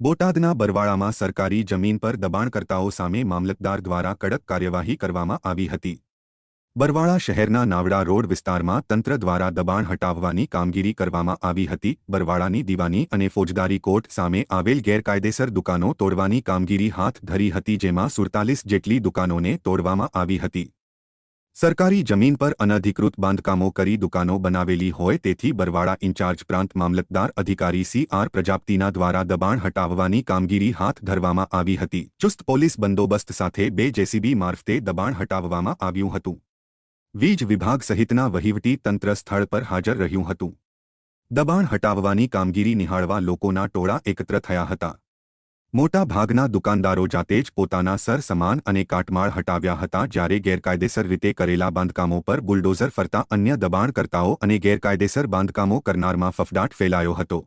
બોટાદના બરવાળામાં સરકારી જમીન પર દબાણકર્તાઓ સામે મામલતદાર દ્વારા કડક કાર્યવાહી કરવામાં આવી હતી। બરવાળા શહેરના નાવડા રોડ વિસ્તારમાં તંત્ર દ્વારા દબાણ હટાવવાની કામગીરી કરવામાં આવી હતી। બરવાળાની દીવાની અને ફોજદારી કોર્ટ સામે આવેલ ગેરકાયદેસર દુકાનો તોડવાની કામગીરી હાથ ધરી હતી, જેમાં 47 જેટલી દુકાનોને તોડવામાં આવી હતી। સરકારી જમીન પર અનધિકૃત બાંધકામો કરી દુકાનો બનાવેલી હોય તેથી બરવાળા ઇન્ચાર્જ પ્રાંત મામલતદાર અધિકારી CR પ્રજાપતિના દ્વારા દબાણ હટાવવાની કામગીરી હાથ ધરવામાં આવી હતી। ચુસ્ત પોલીસ બંદોબસ્ત સાથે 2 JCB મારફતે દબાણ હટાવવામાં આવ્યું હતું। વીજ વિભાગ સહિતના વહીવટી તંત્ર સ્થળ પર હાજર રહ્યું હતું। દબાણ હટાવવાની કામગીરી નિહાળવા લોકોના ટોળા એકત્ર થયા હતા। મોટા ભાગના દુકાનદારો જાતે જ પોતાના સર સામાન અને કાટમાળ હટાવ્યા હતા, જ્યારે ગેરકાયદેસર રીતે કરેલા બાંધકામો પર બુલડોઝર ફરતા અન્ય દબાણકર્તાઓ અને ગેરકાયદેસર બાંધકામો કરનારમાં ફફડાટ ફેલાયો હતો।